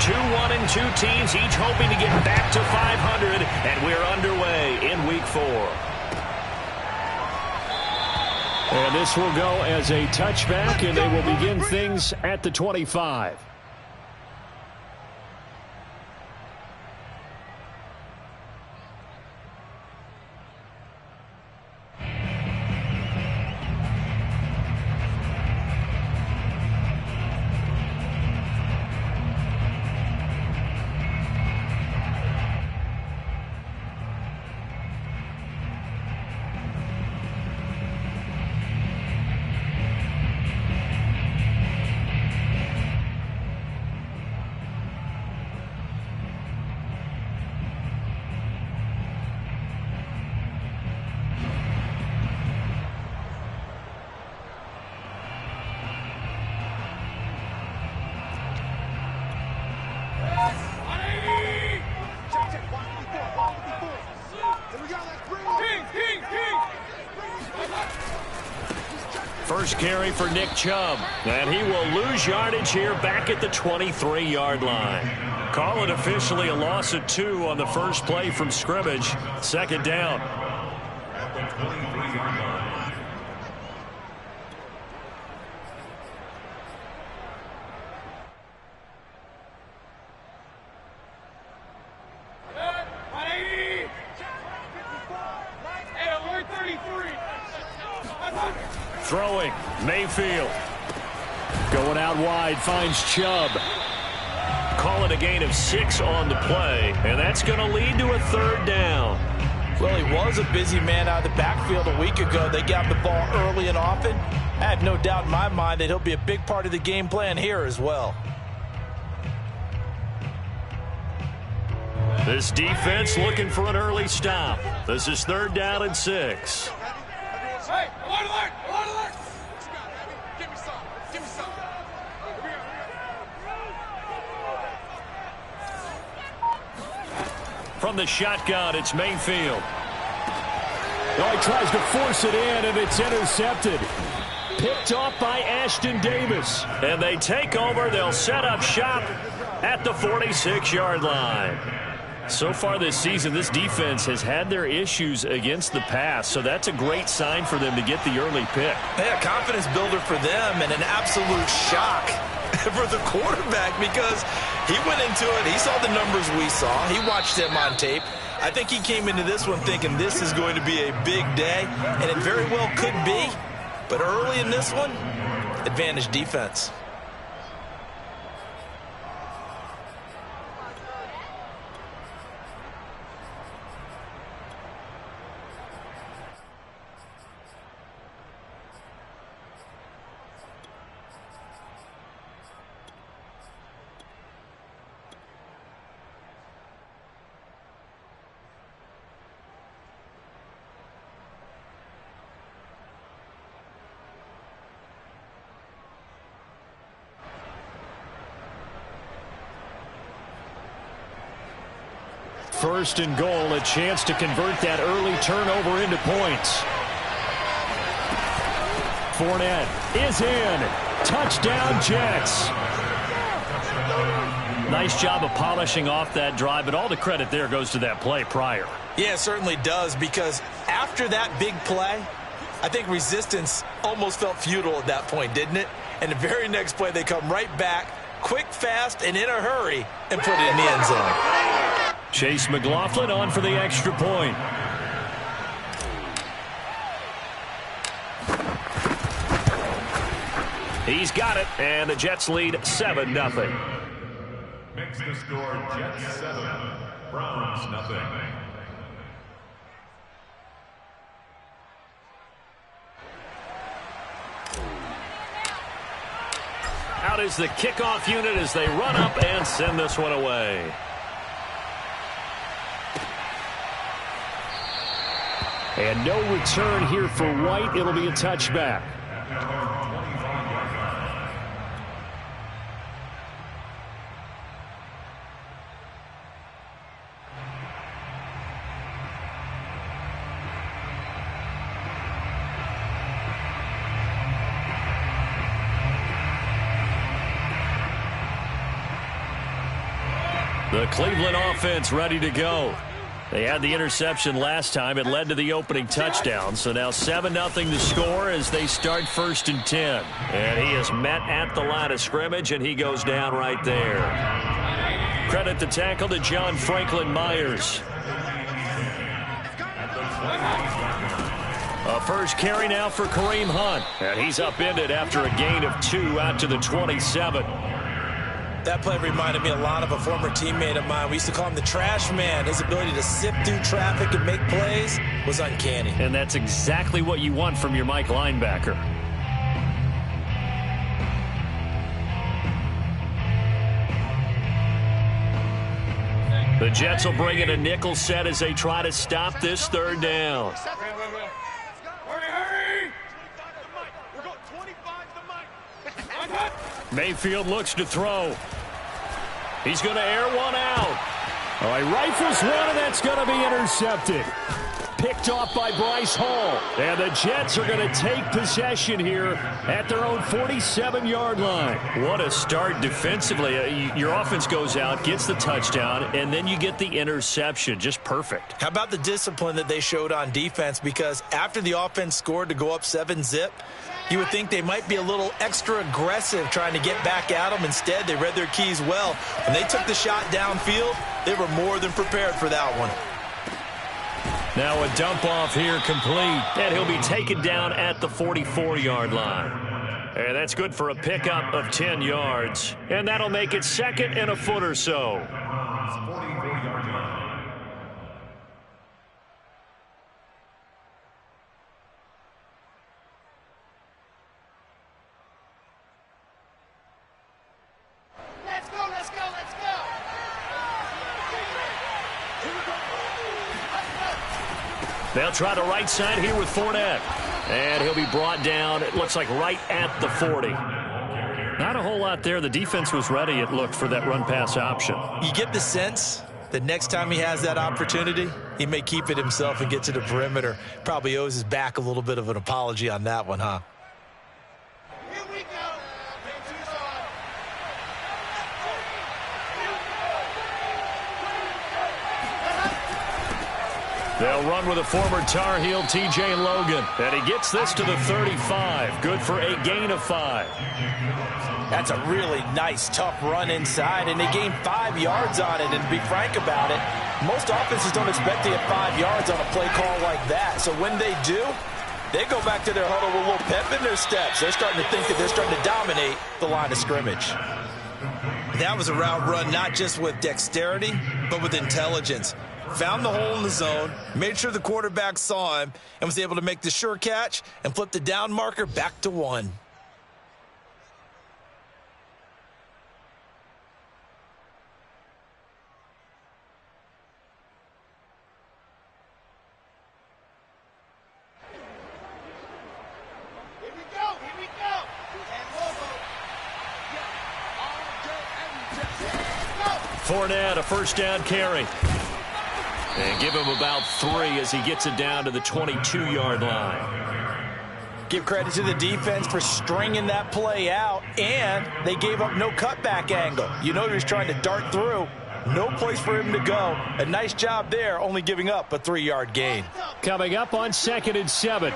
2-1 and 2 teams, each hoping to get back to 500, and we're underway in Week 4. And this will go as a touchback, and they will begin things at the 25. First carry for Nick Chubb, and he will lose yardage here back at the 23-yard line. Call it officially a loss of 2 on the first play from scrimmage. Second down. At the 23-yard line. Throwing, Mayfield. Going out wide, finds Chubb. Call it a gain of 6 on the play, and that's going to lead to a third down. Well, he was a busy man out of the backfield a week ago. They got the ball early and often. I have no doubt in my mind that he'll be a big part of the game plan here as well. This defense looking for an early stop. This is third down and 6. Hey, alert! Give me some. From the shotgun, it's Mayfield. Oh, he tries to force it in, and it's intercepted. Picked off by Ashton Davis. And they take over. They'll set up shop at the 46-yard line. So far this season, this defense has had their issues against the pass, so that's a great sign for them to get the early pick. Yeah, confidence builder for them and an absolute shock for the quarterback because he went into it. He saw the numbers we saw. He watched them on tape. I think he came into this one thinking this is going to be a big day, and it very well could be. But early in this one, advantage defense. First and goal, a chance to convert that early turnover into points. Fournette is in. Touchdown, Jets. Nice job of polishing off that drive, but all the credit there goes to that play prior. Yeah, it certainly does, because after that big play, I think resistance almost felt futile at that point, didn't it? And the very next play, they come right back, quick, fast, and in a hurry, and put it in the end zone. Chase McLaughlin on for the extra point. He's got it, and the Jets lead 7-0. Makes the score Jets 7, Browns 0. Out is the kickoff unit as they run up and send this one away. And no return here for White. It'll be a touchback. The Cleveland offense ready to go. They had the interception last time. It led to the opening touchdown. So now 7-0 the score as they start 1st and 10. And he is met at the line of scrimmage, and he goes down right there. Credit the tackle to John Franklin Myers. A first carry now for Kareem Hunt. And he's upended after a gain of 2 out to the 27. That play reminded me a lot of a former teammate of mine. We used to call him the trash man. His ability to sift through traffic and make plays was uncanny. And that's exactly what you want from your Mike linebacker. The Jets will bring in a nickel set as they try to stop this 3rd down. Mayfield looks to throw. He's going to air one out. Oh, he rifles one, and that's going to be intercepted. Picked off by Bryce Hall. And the Jets are going to take possession here at their own 47-yard line. What a start defensively. Your offense goes out, gets the touchdown, and then you get the interception. Just perfect. How about the discipline that they showed on defense? Because after the offense scored to go up 7-zip, you would think they might be a little extra aggressive trying to get back at them. Instead, they read their keys well. When they took the shot downfield, they were more than prepared for that one. Now a dump off here complete. And he'll be taken down at the 44-yard line. And that's good for a pickup of 10 yards. And that'll make it 2nd and a foot or so. They'll try the right side here with Fournette. And he'll be brought down, it looks like, right at the 40. Not a whole lot there. The defense was ready, it looked, for that run-pass option. You get the sense that next time he has that opportunity, he may keep it himself and get to the perimeter. Probably owes his back a little bit of an apology on that one, huh? Here we go. They'll run with a former Tar Heel, T.J. Logan. And he gets this to the 35. Good for a gain of 5. That's a really nice, tough run inside, and they gained 5 yards on it. And to be frank about it, most offenses don't expect to get 5 yards on a play call like that. So when they do, they go back to their huddle with a little pep in their steps. They're starting to think that they're starting to dominate the line of scrimmage. That was a route run not just with dexterity, but with intelligence. Found the hole in the zone, made sure the quarterback saw him, and was able to make the sure catch and flip the down marker back to 1. Here we go. Fournette, a first down carry. And give him about 3 as he gets it down to the 22-yard line. Give credit to the defense for stringing that play out, and they gave up no cutback angle. You know he was trying to dart through. No place for him to go. A nice job there, only giving up a 3-yard gain. Coming up on 2nd and 7.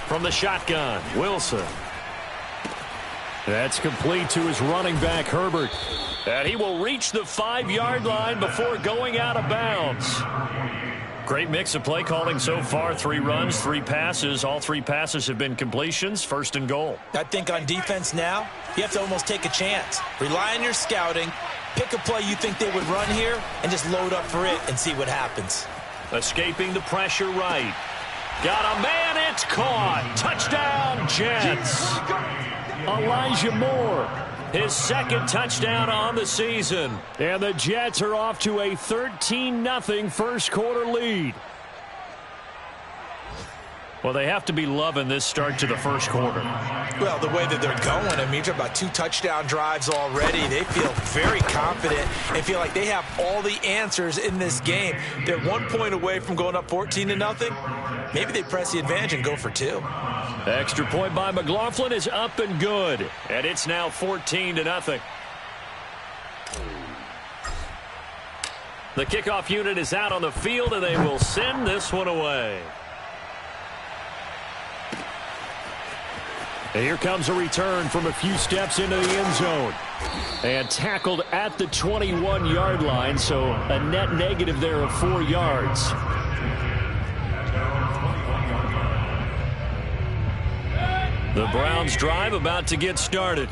From the shotgun, Wilson. That's complete to his running back, Herbert. And he will reach the 5-yard line before going out of bounds. Great mix of play calling so far. 3 runs, 3 passes. All 3 passes have been completions. 1st and goal. I think on defense now, you have to almost take a chance. Rely on your scouting. Pick a play you think they would run here and just load up for it and see what happens. Escaping the pressure right. Got a man, it's caught. Touchdown, Jets. Elijah Moore. His 2nd touchdown on the season. And the Jets are off to a 13-0 first quarter lead. Well, they have to be loving this start to the first quarter. Well, the way that they're going, I mean, you're talking about 2 touchdown drives already. They feel very confident and feel like they have all the answers in this game. They're 1 point away from going up 14-0. Maybe they press the advantage and go for 2. Extra point by McLaughlin is up and good. And it's now 14-0. The kickoff unit is out on the field, and they will send this one away. And here comes a return from a few steps into the end zone. And tackled at the 21-yard line, so a net negative there of 4 yards. The Browns drive about to get started.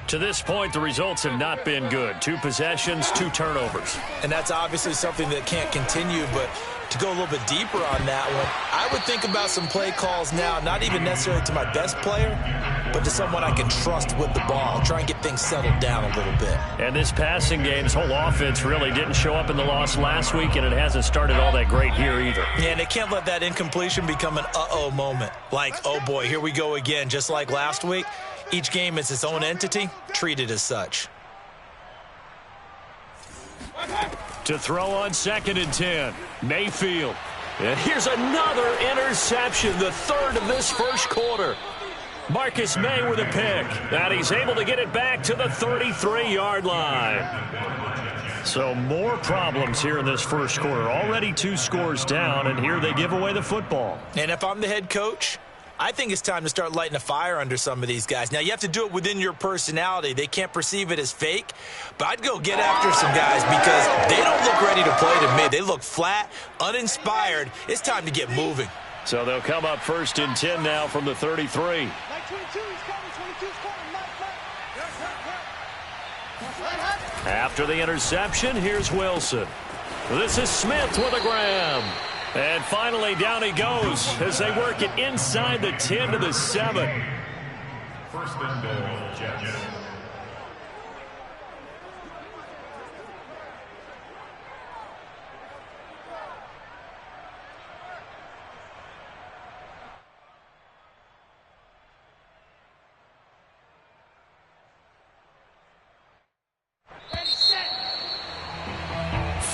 To this point, the results have not been good. 2 possessions, 2 turnovers. And that's obviously something that can't continue, but to go a little bit deeper on that one, I would think about some play calls now, not even necessarily to my best player, but to someone I can trust with the ball. Try and get things settled down a little bit. And this passing game's whole offense really didn't show up in the loss last week, and it hasn't started all that great here either. Yeah, and they can't let that incompletion become an uh-oh moment. Like, oh boy, here we go again, just like last week. Each game is its own entity, treat it as such. To throw on 2nd and 10, Mayfield. And here's another interception, the 3rd of this first quarter. Marcus May with a pick, and he's able to get it back to the 33-yard line. So more problems here in this first quarter. Already 2 scores down, and here they give away the football. And if I'm the head coach, I think it's time to start lighting a fire under some of these guys. Now, you have to do it within your personality. They can't perceive it as fake. But I'd go get after some guys because they don't look ready to play to me. They look flat, uninspired. It's time to get moving. So they'll come up 1st and 10 now from the 33. After the interception, here's Wilson. This is Smith with a grab. And finally, down he goes as they work it inside the 10 to the 7. 1st and goal, Jets.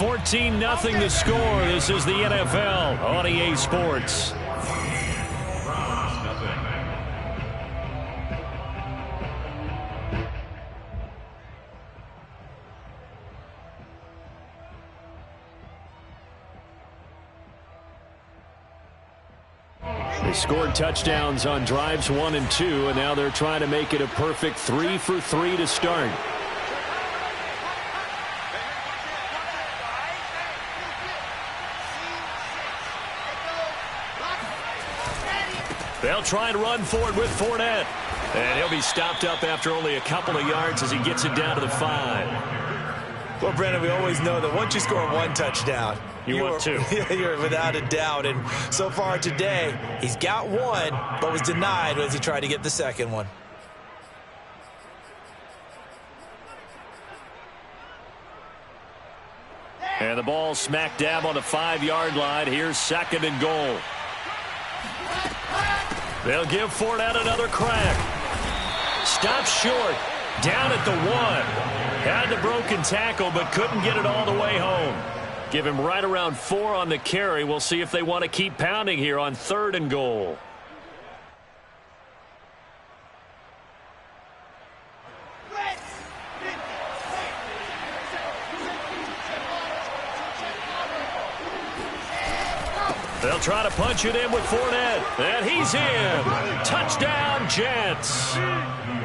$14-0 the score. This is the NFL on EA Sports. They scored touchdowns on drives 1 and 2, and now they're trying to make it a perfect 3 for 3 to start. They'll try and run forward with Fournette. And he'll be stopped up after only a couple of yards as he gets it down to the 5. Well, Brandon, we always know that once you score 1 touchdown, you want 2. You're without a doubt. And so far today, he's got 1, but was denied as he tried to get the 2nd one. And the ball smack dab on the 5-yard line. Here's 2nd and goal. They'll give Fournette another crack. Stopped short. Down at the 1. Had the broken tackle, but couldn't get it all the way home. Give him right around 4 on the carry. We'll see if they want to keep pounding here on 3rd and goal. They'll try to punch it in with Fournette. And he's in. Touchdown, Jets.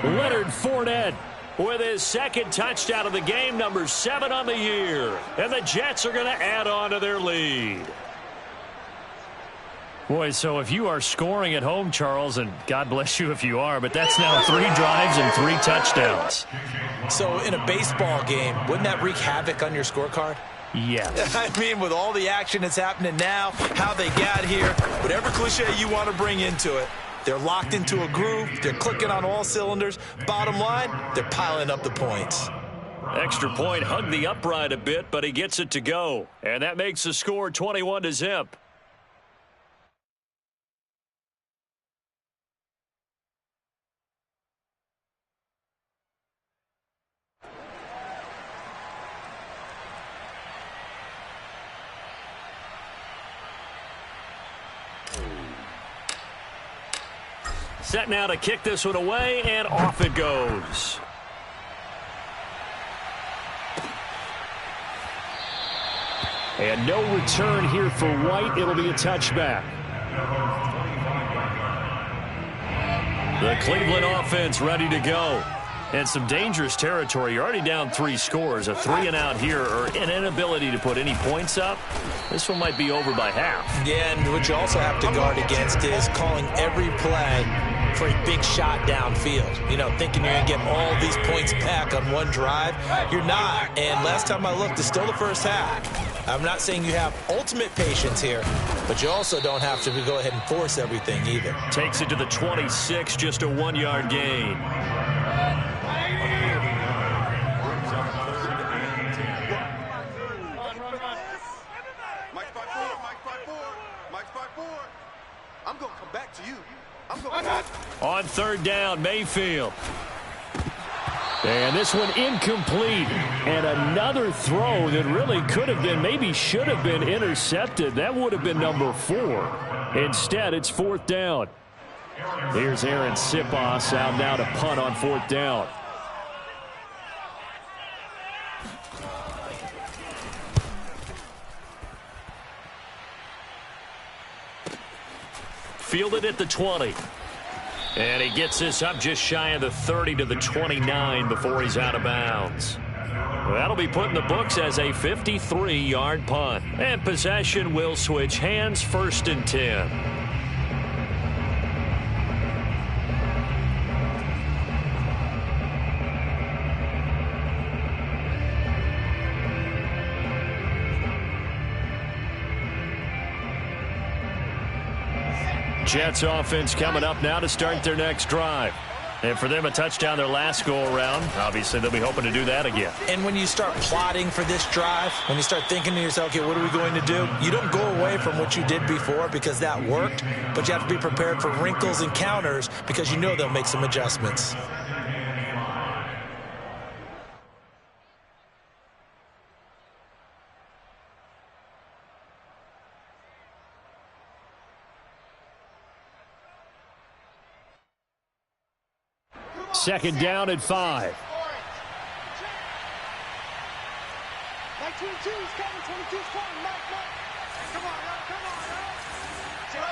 Leonard Fournette with his 2nd touchdown of the game, number 7 on the year. And the Jets are going to add on to their lead. Boy, so if you are scoring at home, Charles, and God bless you if you are, but that's now 3 drives and 3 touchdowns. So in a baseball game, wouldn't that wreak havoc on your scorecard? Yes. I mean, with all the action that's happening now, how they got here, whatever cliche you want to bring into it, they're locked into a groove. They're clicking on all cylinders. Bottom line, they're piling up the points. Extra point hugged the upright a bit, but he gets it to go. And that makes the score 21-0. Set now to kick this one away, and off it goes. And no return here for White. It'll be a touchback. The Cleveland offense ready to go. And some dangerous territory. You're already down 3 scores. A 3-and-out here or an inability to put any points up. This one might be over by half. Yeah, and what you also have to guard against is calling every play for a big shot downfield. You know, thinking you're going to get all these points back on one drive. You're not. And last time I looked, it's still the first half. I'm not saying you have ultimate patience here, but you also don't have to go ahead and force everything either. Takes it to the 26, just a 1-yard gain. I'm going to come back to you. On 3rd down, Mayfield. And this one incomplete. And another throw that really could have been, maybe should have been intercepted. That would have been number 4. Instead, it's 4th down. Here's Aaron Sipos out now to punt on 4th down. Fielded at the 20. And he gets this up just shy of the 30 to the 29 before he's out of bounds. That'll be put in the books as a 53-yard punt. And possession will switch hands, 1st and 10. Jets offense coming up now to start their next drive. And for them, a touchdown their last go-around. Obviously, they'll be hoping to do that again. And when you start plotting for this drive, when you start thinking to yourself, okay, what are we going to do? You don't go away from what you did before because that worked, but you have to be prepared for wrinkles and counters because you know they'll make some adjustments. Second down at 5. 22's coming, 22's coming, Mike. Come on, Charlie.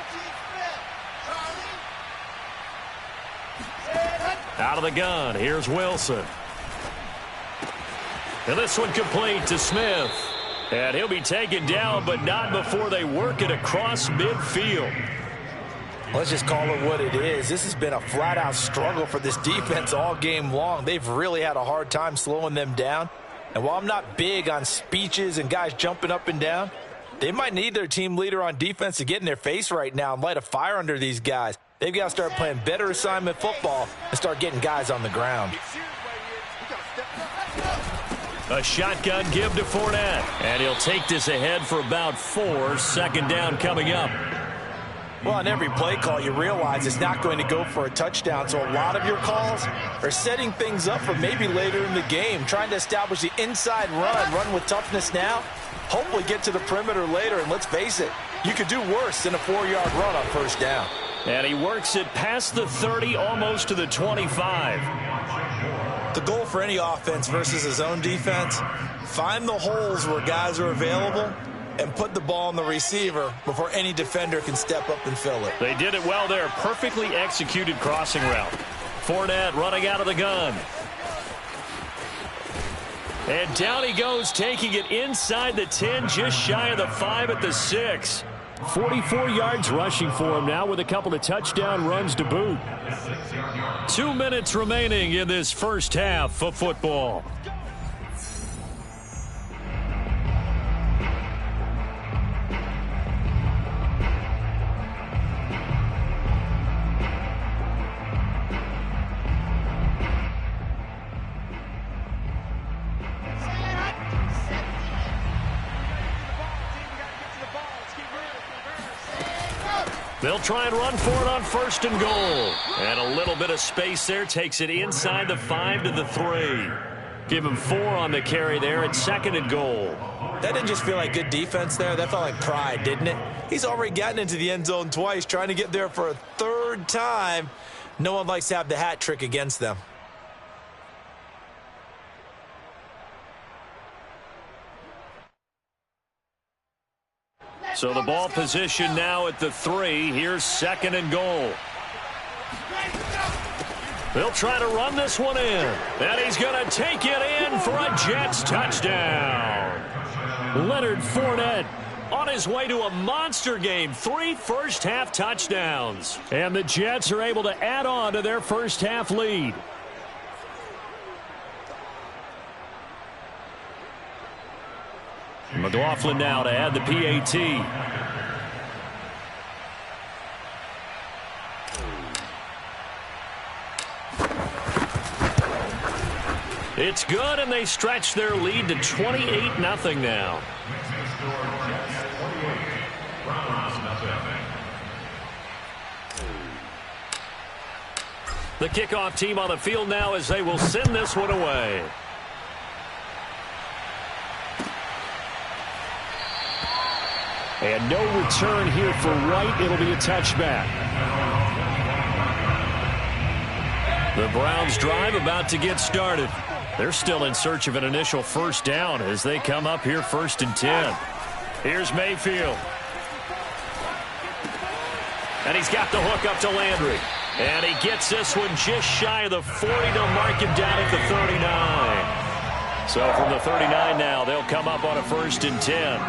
Out of the gun, here's Wilson. And this one complete to Smith. And he'll be taken down, but not before they work it across midfield. Let's just call it what it is. This has been a flat-out struggle for this defense all game long. They've really had a hard time slowing them down. And while I'm not big on speeches and guys jumping up and down, they might need their team leader on defense to get in their face right now and light a fire under these guys. They've got to start playing better assignment football and start getting guys on the ground. A shotgun give to Fournette. And he'll take this ahead for about 4. 2nd down coming up. Well, on every play call, you realize it's not going to go for a touchdown. So a lot of your calls are setting things up for maybe later in the game, trying to establish the inside run with toughness now, hopefully get to the perimeter later. And let's face it, you could do worse than a 4-yard run on 1st down. And he works it past the 30, almost to the 25. The goal for any offense versus a zone defense, find the holes where guys are available and put the ball on the receiver before any defender can step up and fill it. They did it well there. Perfectly executed crossing route. Fournette running out of the gun. And down he goes, taking it inside the 10, just shy of the 5 at the 6. 44 yards rushing for him now with a couple of touchdown runs to boot. 2 minutes remaining in this first half of football. They'll try and run for it on 1st and goal. And a little bit of space there takes it inside the 5 to the 3. Give him 4 on the carry there at 2nd and goal. That didn't just feel like good defense there. That felt like pride, didn't it? He's already gotten into the end zone twice, trying to get there for a 3rd time. No one likes to have the hat trick against them. So the ball position now at the 3. Here's 2nd and goal. They'll try to run this one in. And he's going to take it in for a Jets touchdown. Leonard Fournette on his way to a monster game. 3 first-half touchdowns. And the Jets are able to add on to their first-half lead. McLaughlin now to add the PAT. It's good, and they stretch their lead to 28-0 now. The kickoff team on the field now as they will send this one away. And no return here for Wright. It'll be a touchback. The Browns drive about to get started. They're still in search of an initial first down as they come up here 1st and 10. Here's Mayfield. And he's got the hook up to Landry. And he gets this one just shy of the 40 to mark him down at the 39. So from the 39 now, they'll come up on a 1st and 10.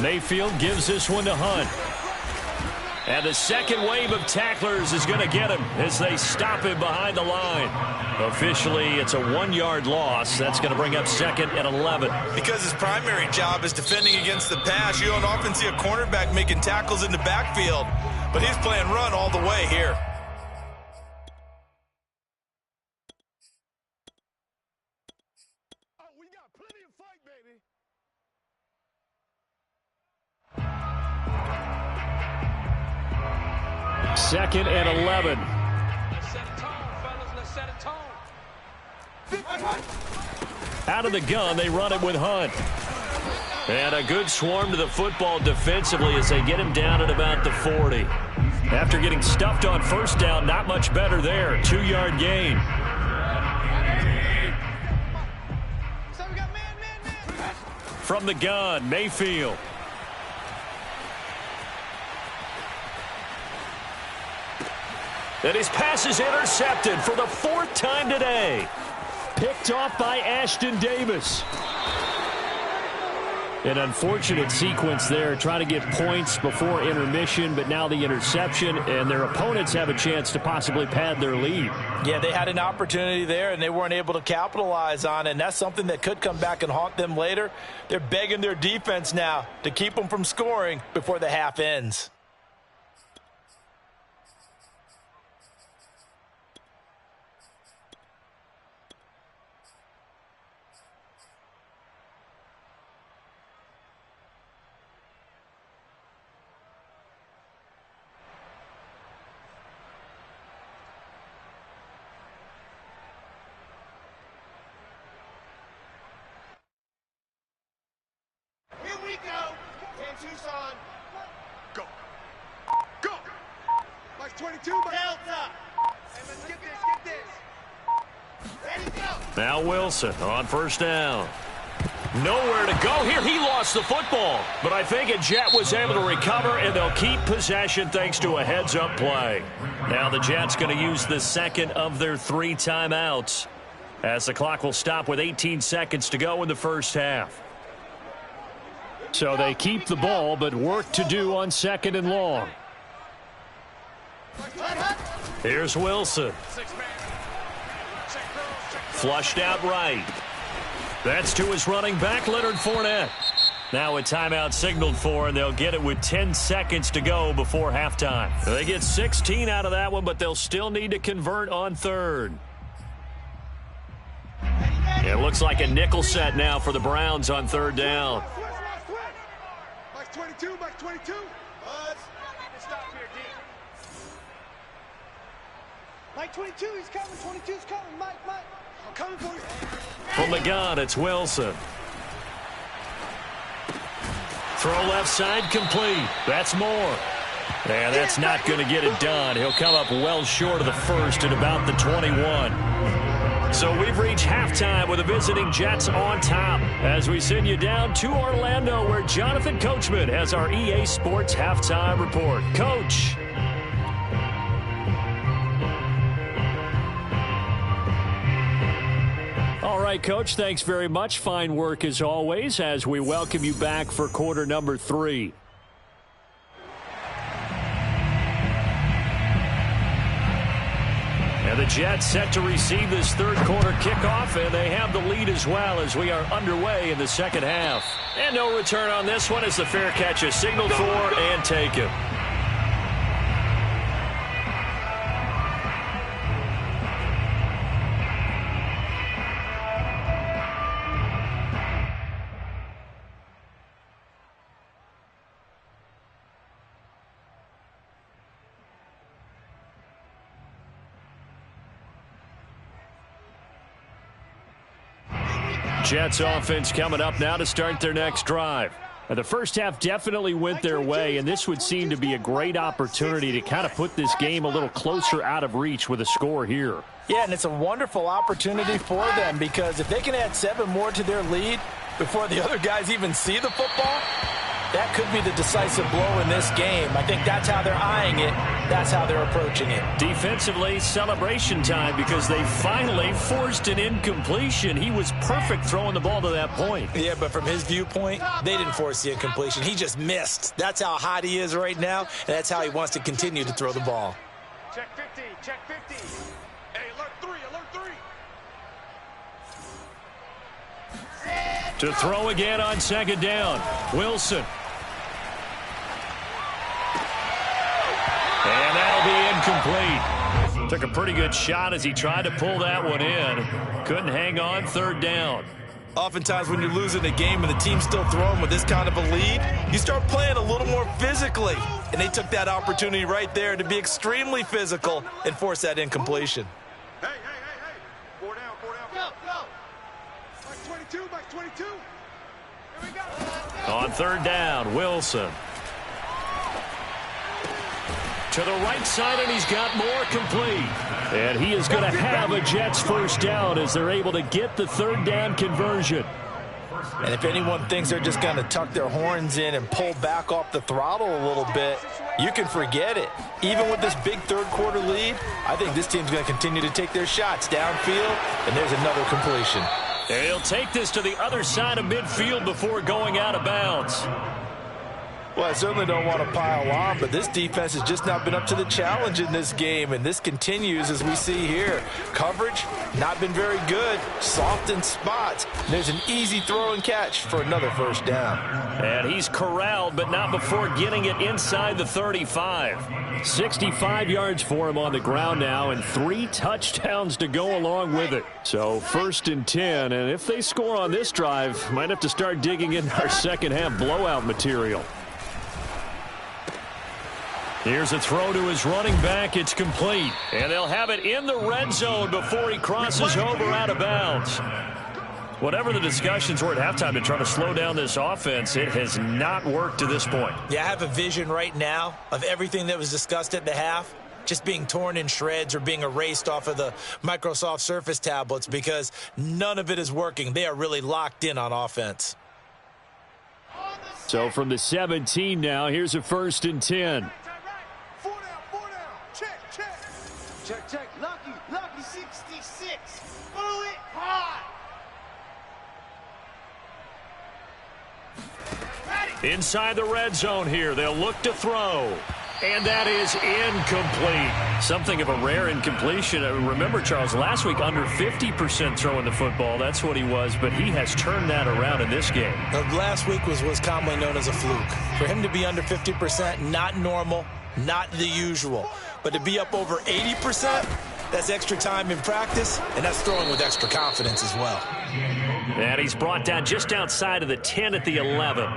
Mayfield gives this one to Hunt. And the second wave of tacklers is going to get him as they stop him behind the line. Officially, it's a 1-yard loss. That's going to bring up 2nd and 11. Because his primary job is defending against the pass, you don't often see a cornerback making tackles in the backfield. But he's playing run all the way here. Oh, we got plenty of fight, baby. 2nd and 11. Let's set a tone, fellas. Let's set a tone. Out of the gun, they run it with Hunt. And a good swarm to the football defensively as they get him down at about the 40. After getting stuffed on first down, not much better there. 2-yard gain. So we got man. From the gun, Mayfield. And his pass is intercepted for the 4th time today. Picked off by Ashton Davis. An unfortunate sequence there, trying to get points before intermission, but now the interception, and their opponents have a chance to possibly pad their lead. Yeah, they had an opportunity there, and they weren't able to capitalize on it, and that's something that could come back and haunt them later. They're begging their defense now to keep them from scoring before the half ends. Here we go. In Tucson. Go. Go. Mike 22. Delta. Hey, let's get this. Ready, go. Now Wilson on first down. Nowhere to go here. He lost the football. But I think a Jet was able to recover, and they'll keep possession thanks to a heads-up play. Now the Jets going to use the 2nd of their 3 timeouts as the clock will stop with 18 seconds to go in the first half. So they keep the ball, but work to do on 2nd and long. Here's Wilson. Flushed out right. That's to his running back, Leonard Fournette. Now a timeout signaled for, and they'll get it with 10 seconds to go before halftime. They get 16 out of that one, but they'll still need to convert on 3rd. It looks like a nickel set now for the Browns on 3rd down. Mike 22. Mike 22. Buzz. Stop here, D. Mike 22. He's coming. 22's coming. Mike. I'm coming for you. From the gun, it's Wilson. Throw left side complete. That's Moore. And that's not going to get it done. He'll come up well short of the first at about the 21. So we've reached halftime with the visiting Jets on top as we send you down to Orlando where Jonathan Coachman has our EA Sports halftime report. Coach. All right, Coach, thanks very much. Fine work as always as we welcome you back for quarter number 3. And the Jets set to receive this third quarter kickoff, and they have the lead as well as we are underway in the second half. And no return on this one as the fair catch is signaled for and taken. Jets offense coming up now to start their next drive. The first half definitely went their way, and this would seem to be a great opportunity to kind of put this game a little closer out of reach with a score here. Yeah, and it's a wonderful opportunity for them because if they can add 7 more to their lead before the other guys even see the football, that could be the decisive blow in this game. I think that's how they're eyeing it. That's how they're approaching it. Defensively, celebration time because they finally forced an incompletion. He was perfect throwing the ball to that point. Yeah, but from his viewpoint, they didn't force the incompletion. He just missed. That's how hot he is right now, and that's how he wants to continue to throw the ball. Check 50, check 50. Hey, alert 3, alert 3. To throw again on second down. Wilson. And that'll be incomplete. Took a pretty good shot as he tried to pull that one in. Couldn't hang on third down. Oftentimes when you're losing a game and the team's still throwing with this kind of a lead, you start playing a little more physically. And they took that opportunity right there to be extremely physical and force that incompletion. Hey. 4 down. Go. Mike 22, Mike 22. Here we go. On third down, Wilson. To the right side, and he's got more complete. And he is going to have a Jets first down as they're able to get the third down conversion. And if anyone thinks they're just going to tuck their horns in and pull back off the throttle a little bit, you can forget it. Even with this big third quarter lead, I think this team's going to continue to take their shots downfield, and there's another completion. And he'll take this to the other side of midfield before going out of bounds. Well, I certainly don't want to pile on, but this defense has just not been up to the challenge in this game, and this continues as we see here. Coverage, not been very good, soft in spots. There's an easy throw and catch for another first down. And he's corralled, but not before getting it inside the 35. 65 yards for him on the ground now, and 3 touchdowns to go along with it. So first and 10, and if they score on this drive, might have to start digging in our second half blowout material. Here's a throw to his running back. It's complete. And they'll have it in the red zone before he crosses over out of bounds. Whatever the discussions were at halftime to try to slow down this offense, it has not worked to this point. Yeah, I have a vision right now of everything that was discussed at the half just being torn in shreds or being erased off of the Microsoft Surface tablets because none of it is working. They are really locked in on offense. So from the 17 now, here's a first and 10. 4 down. Check. Lucky 66. Move it hard. Inside the red zone here. They'll look to throw. And that is incomplete. Something of a rare incompletion. Remember, Charles, last week under 50% throwing the football. That's what he was, but he has turned that around in this game. Last week was commonly known as a fluke. For him to be under 50%, not normal, not the usual. But to be up over 80%, that's extra time in practice, and that's throwing with extra confidence as well. And he's brought down just outside of the 10 at the 11.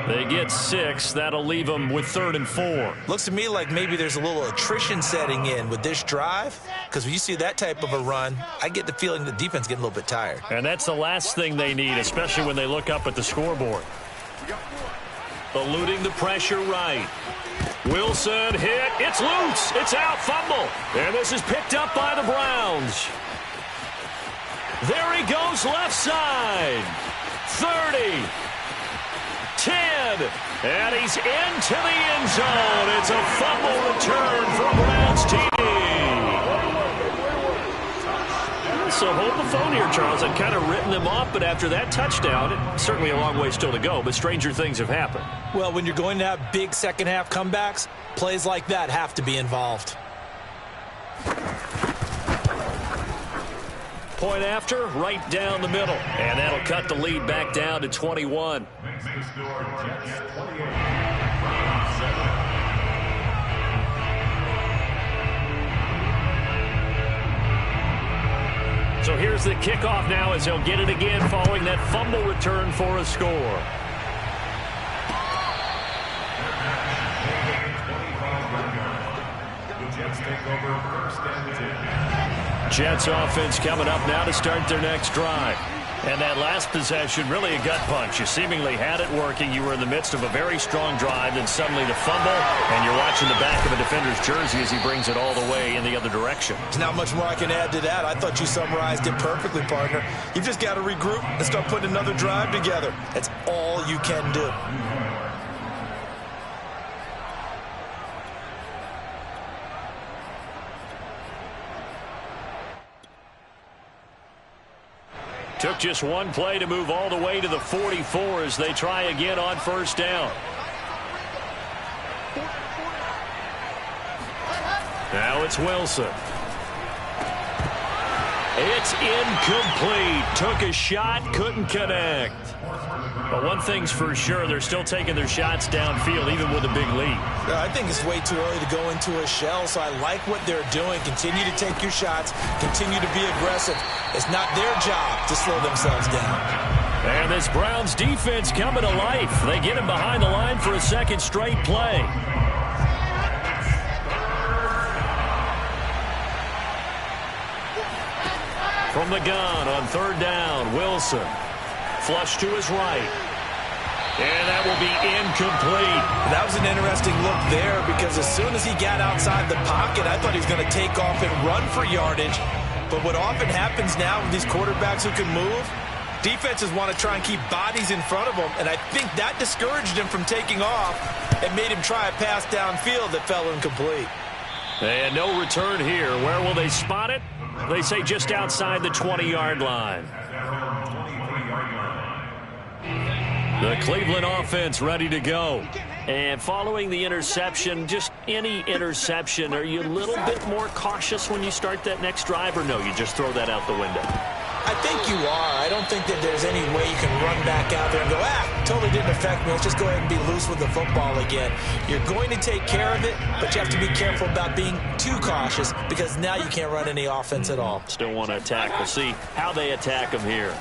They get 6. That'll leave them with 3rd and 4. Looks to me like maybe there's a little attrition setting in with this drive, because when you see that type of a run, I get the feeling the defense is getting a little bit tired. And that's the last thing they need, especially when they look up at the scoreboard. Eluding the pressure right. Wilson hit. It's loose. It's out. Fumble. And this is picked up by the Browns. There he goes left side. 30. 10. And he's into the end zone. It's a fumble return for Browns TD. So hold the phone here, Charles. I've kind of written them off, but after that touchdown, it's certainly a long way still to go, but stranger things have happened. Well, when you're going to have big second-half comebacks, plays like that have to be involved. Point after, right down the middle. And that'll cut the lead back down to 21. So here's the kickoff now as he'll get it again following that fumble return for a score. Jets offense coming up now to start their next drive. And that last possession, really a gut punch. You seemingly had it working. You were in the midst of a very strong drive, then suddenly the fumble, and you're watching the back of a defender's jersey as he brings it all the way in the other direction. There's not much more I can add to that. I thought you summarized it perfectly, partner. You've just got to regroup and start putting another drive together. That's all you can do. Took just one play to move all the way to the 44 as they try again on first down. Now it's Wilson. It's incomplete. Took a shot, couldn't connect. But one thing's for sure, they're still taking their shots downfield, even with a big lead. I think it's way too early to go into a shell, so I like what they're doing. Continue to take your shots. Continue to be aggressive. It's not their job to slow themselves down. And this Browns defense coming to life. They get him behind the line for a second straight play. From the gun on third down, Wilson. Flush to his right. And that will be incomplete. That was an interesting look there because as soon as he got outside the pocket, I thought he was going to take off and run for yardage. But what often happens now with these quarterbacks who can move, defenses want to try and keep bodies in front of them, and I think that discouraged him from taking off and made him try a pass downfield that fell incomplete. And no return here. Where will they spot it? They say just outside the 20-yard line. The Cleveland offense ready to go. And following the interception, just any interception, are you a little bit more cautious when you start that next drive, or no, you just throw that out the window? I think you are. I don't think that there's any way you can run back out there and go, totally didn't affect me. Let's just go ahead and be loose with the football again. You're going to take care of it, but you have to be careful about being too cautious because now you can't run any offense at all. Still want to attack. We'll see how they attack him here.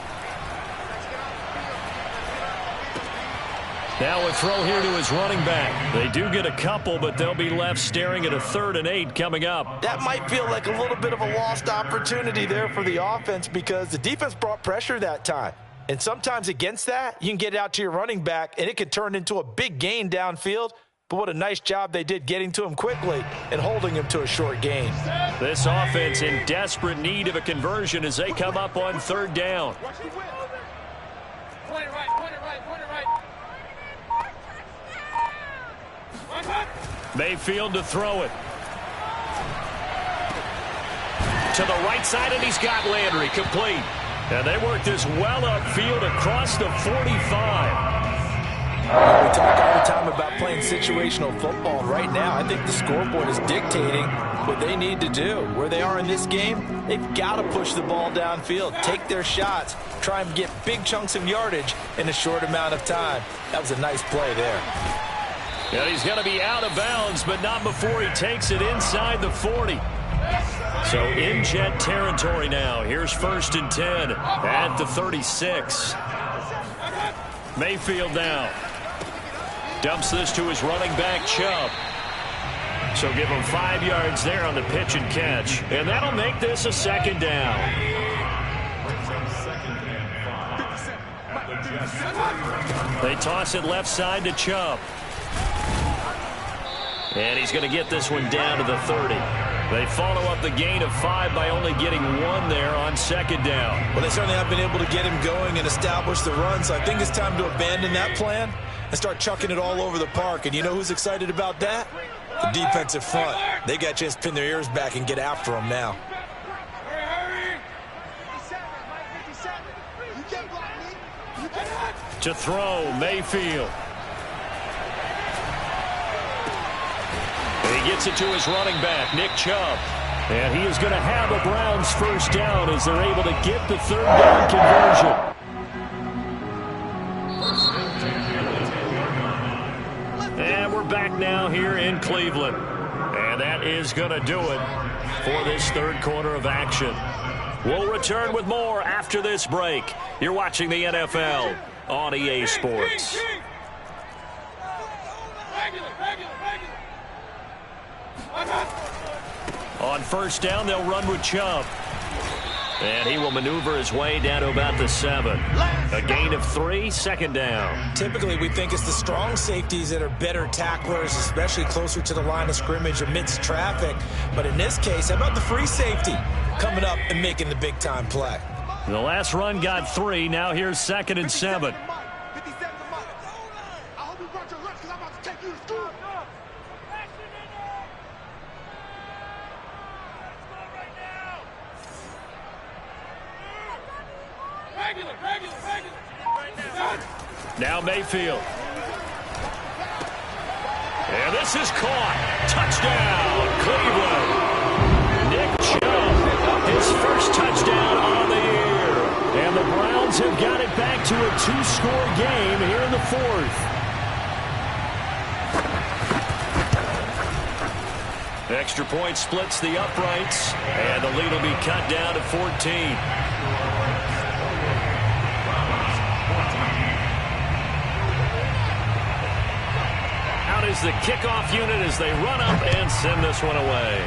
Now a throw here to his running back. They do get a couple, but they'll be left staring at a 3rd and 8 coming up. That might feel like a little bit of a lost opportunity there for the offense because the defense brought pressure that time. And sometimes against that, you can get out to your running back, and it could turn into a big gain downfield. But what a nice job they did getting to him quickly and holding him to a short gain. This offense in desperate need of a conversion as they come up on 3rd down. Point it right, point it right, point it right. Mayfield to throw it. To the right side, and he's got Landry complete. And they work this well upfield across the 45. We talk all the time about playing situational football. Right now, I think the scoreboard is dictating what they need to do. Where they are in this game, they've got to push the ball downfield, take their shots, try and get big chunks of yardage in a short amount of time. That was a nice play there. And he's going to be out of bounds, but not before he takes it inside the 40. So in Jet territory now. Here's 1st and 10 at the 36. Mayfield now. Dumps this to his running back, Chubb. So give him 5 yards there on the pitch and catch. And that'll make this a 2nd down. They toss it left side to Chubb. And he's going to get this one down to the 30. They follow up the gain of 5 by only getting 1 there on second down. Well, they certainly have been able to get him going and establish the run, so I think it's time to abandon that plan and start chucking it all over the park. And you know who's excited about that? The defensive front. They got a chance to pin their ears back and get after him now. To throw, Mayfield. He gets it to his running back, Nick Chubb. And he is going to have a Browns first down as they're able to get the third down conversion. And we're back now here in Cleveland. And that is going to do it for this third quarter of action. We'll return with more after this break. You're watching the NFL on EA Sports. On first down, they'll run with Chubb. And he will maneuver his way down to about the 7. A gain of 3, second down. Typically, we think it's the strong safeties that are better tacklers, especially closer to the line of scrimmage amidst traffic. But in this case, how about the free safety coming up and making the big-time play? The last run got 3. Now here's 2nd and 7. Now Mayfield. And this is caught. Touchdown, Cleveland. Nick Chubb, his first touchdown on the year. And the Browns have got it back to a 2-score game here in the 4th. Extra point splits the uprights, and the lead will be cut down to 14. Is the kickoff unit as they run up and send this one away.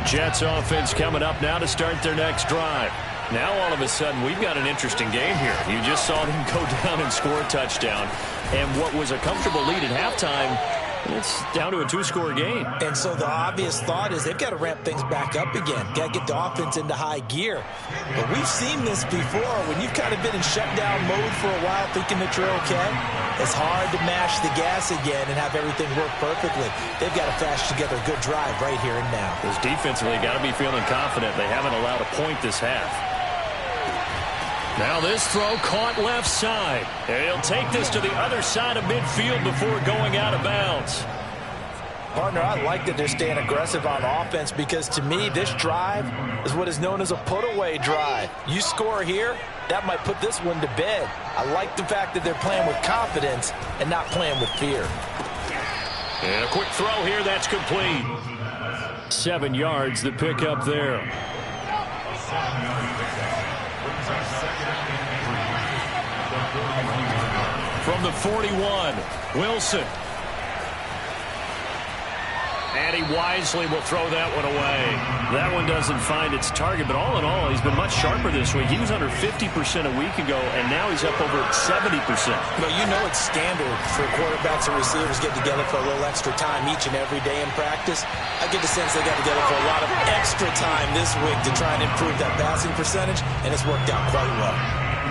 Jets offense coming up now to start their next drive. Now all of a sudden we've got an interesting game here. You just saw them go down and score a touchdown. And what was a comfortable lead at halftime, it's down to a 2-score game. And so the obvious thought is they've got to ramp things back up again. Got to get the offense into high gear. But we've seen this before when you've kind of been in shutdown mode for a while thinking that you're okay. It's hard to mash the gas again and have everything work perfectly. They've got to flash together a good drive right here and now. Because defensively, got to be feeling confident. They haven't allowed a point this half. Now this throw caught left side. And he'll take this to the other side of midfield before going out of bounds. Partner, I like that they're staying aggressive on offense because to me, this drive is what is known as a put-away drive. You score here, that might put this one to bed. I like the fact that they're playing with confidence and not playing with fear. And a quick throw here, that's complete. 7 yards, the pickup there. From the 41, Wilson. And he wisely will throw that one away. That one doesn't find its target, but all in all, he's been much sharper this week. He was under 50% a week ago, and now he's up over 70%. But you know it's standard for quarterbacks and receivers get together for a little extra time each and every day in practice. I get the sense they got together for a lot of extra time this week to try and improve that passing percentage, and it's worked out quite well.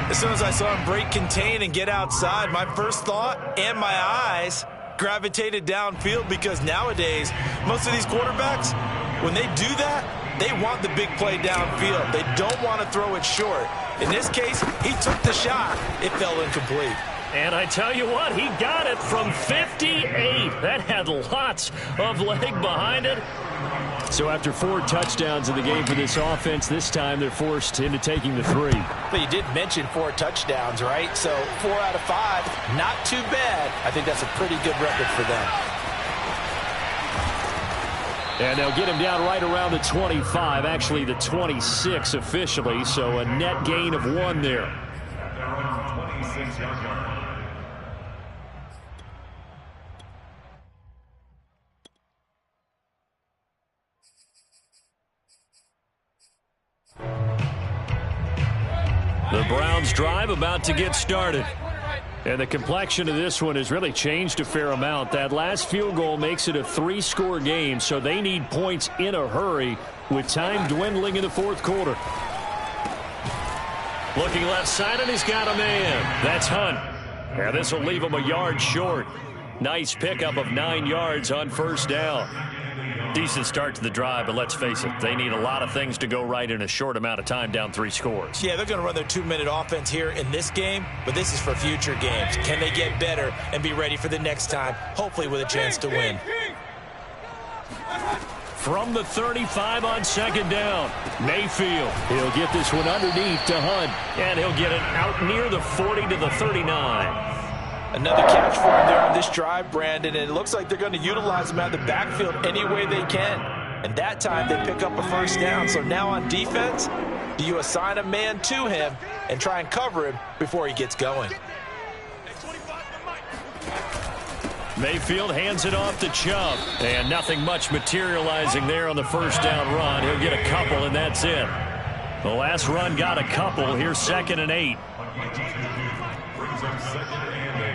As soon as I saw him break contain and get outside, my first thought and my eyes gravitated downfield because nowadays, most of these quarterbacks, when they do that, they want the big play downfield. They don't want to throw it short. In this case, he took the shot. It fell incomplete. And I tell you what, he got it from 58. That had lots of leg behind it. So after 4 touchdowns in the game for this offense, this time they're forced into taking the 3. But you did mention 4 touchdowns, right? So 4 out of 5, not too bad. I think that's a pretty good record for them. And they'll get him down right around the 25, actually the 26 officially, so a net gain of 1 there. The Browns drive about to get started. And the complexion of this one has really changed a fair amount. That last field goal makes it a 3-score game, so they need points in a hurry with time dwindling in the 4th quarter. Looking left side, and he's got a man. That's Hunt. And this will leave him a yard short. Nice pickup of 9 yards on first down. Decent start to the drive, but let's face it, they need a lot of things to go right in a short amount of time, down 3 scores. Yeah, they're going to run their 2-minute offense here in this game, but this is for future games. Can they get better and be ready for the next time, hopefully with a chance to win? From the 35 on second down, Mayfield. He'll get this one underneath to Hunt. And he'll get it out near the 40 to the 39. Another catch for him there on this drive, Brandon, and it looks like they're going to utilize him out of the backfield any way they can. And that time they pick up a first down. So now on defense, do you assign a man to him and try and cover him before he gets going? Mayfield hands it off to Chubb. And nothing much materializing there on the first down run. He'll get a couple, and that's it. The last run got a couple. Here's 2nd and 8. Brings up 2nd and 8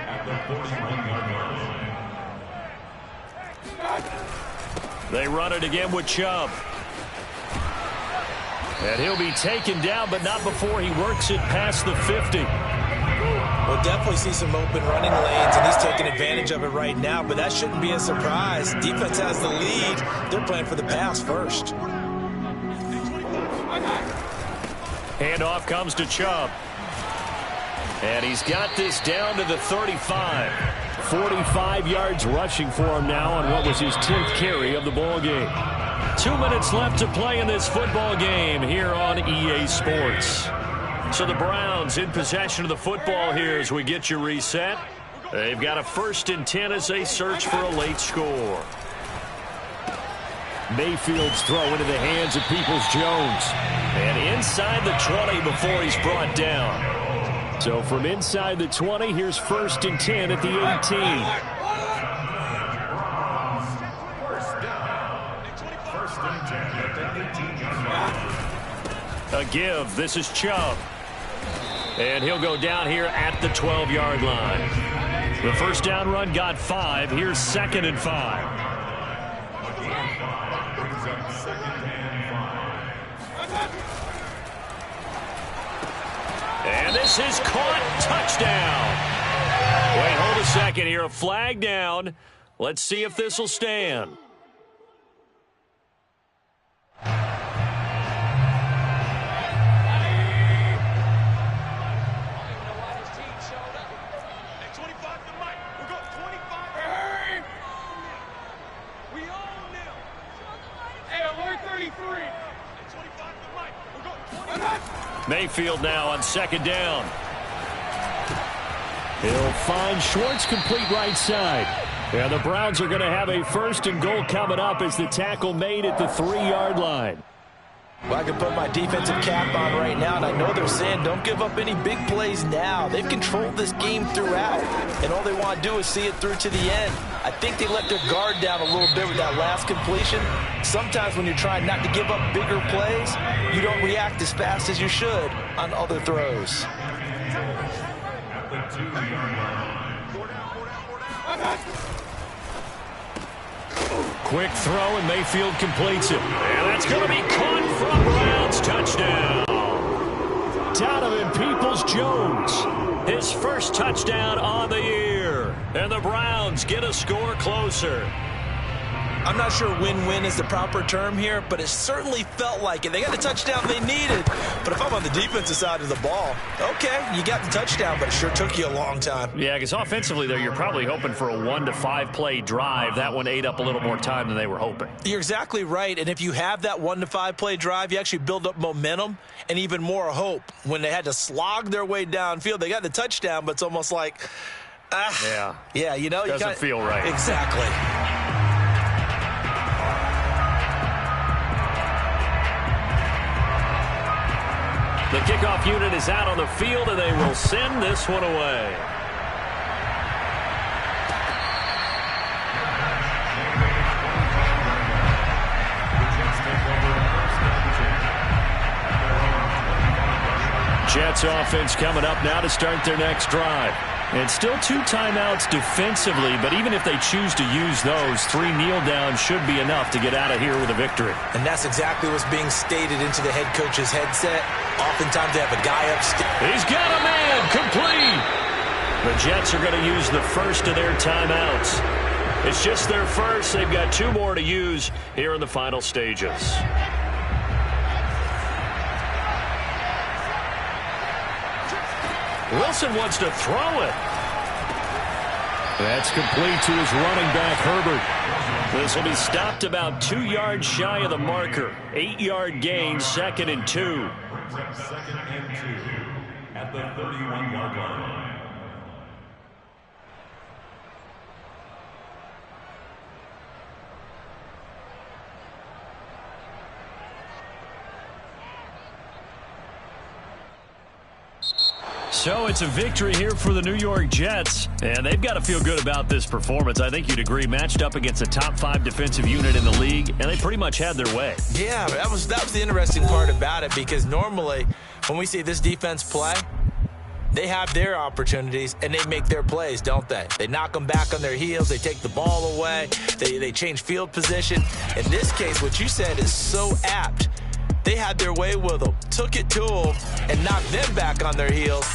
at the 41-yard line. They run it again with Chubb. And he'll be taken down, but not before he works it past the 50. We'll definitely see some open running lanes, and he's taking advantage of it right now, but that shouldn't be a surprise. Defense has the lead. They're playing for the pass first. Handoff comes to Chubb. And he's got this down to the 35. 45 yards rushing for him now on what was his 10th carry of the ball game. 2 minutes left to play in this football game here on EA Sports. So the Browns in possession of the football here as we get you reset. They've got a 1st and 10 as they search for a late score. Mayfield's throw into the hands of Peoples-Jones. And inside the 20 before he's brought down. So from inside the 20, here's 1st and 10 at the 18. A give. This is Chubb. And he'll go down here at the 12-yard line. The first down run got 5. Here's 2nd and 5. And this is caught. Touchdown. Wait, hold a second here. A flag down. Let's see if this will stand. Mayfield now on 2nd down. He'll find Schwartz complete right side. And the Browns are going to have a 1st and goal coming up as the tackle made at the 3-yard line. Well, I can put my defensive cap on right now, and I know they're saying don't give up any big plays now. They've controlled this game throughout, and all they want to do is see it through to the end. I think they let their guard down a little bit with that last completion. Sometimes when you're trying not to give up bigger plays, you don't react as fast as you should on other throws. Quick throw, and Mayfield completes it. And that's going to be caught from Browns. Touchdown. Donovan Peoples-Jones. His first touchdown on the year. And the Browns get a score closer. I'm not sure win-win is the proper term here, but it certainly felt like it. They got the touchdown they needed. But if I'm on the defensive side of the ball, okay, you got the touchdown, but it sure took you a long time. Yeah, because offensively, though, you're probably hoping for a 1 to 5 play drive. That one ate up a little more time than they were hoping. You're exactly right. And if you have that 1 to 5 play drive, you actually build up momentum and even more hope. When they had to slog their way downfield, they got the touchdown, but it's almost like, yeah, you know, doesn't feel right. Exactly. The kickoff unit is out on the field, and they will send this one away. Jets offense coming up now to start their next drive. And still 2 timeouts defensively, but even if they choose to use those, 3 kneel downs should be enough to get out of here with a victory. And that's exactly what's being stated into the head coach's headset. Oftentimes they have a guy upstairs. He's got a man, complete. The Jets are going to use the first of their timeouts. It's just their first. They've got 2 more to use here in the final stages. Wilson wants to throw it. That's complete to his running back, Herbert. This will be stopped about 2 yards shy of the marker. 8-yard gain, 2nd and 2. 2nd and 2 at the 31-yard line. So it's a victory here for the New York Jets, and they've got to feel good about this performance. I think you'd agree, matched up against a top 5 defensive unit in the league, and they pretty much had their way. Yeah, that was the interesting part about it, because normally when we see this defense play, they have their opportunities and they make their plays, don't they? They knock them back on their heels. They take the ball away. They change field position. In this case, what you said is so apt. They had their way with them, took it to them, and knocked them back on their heels.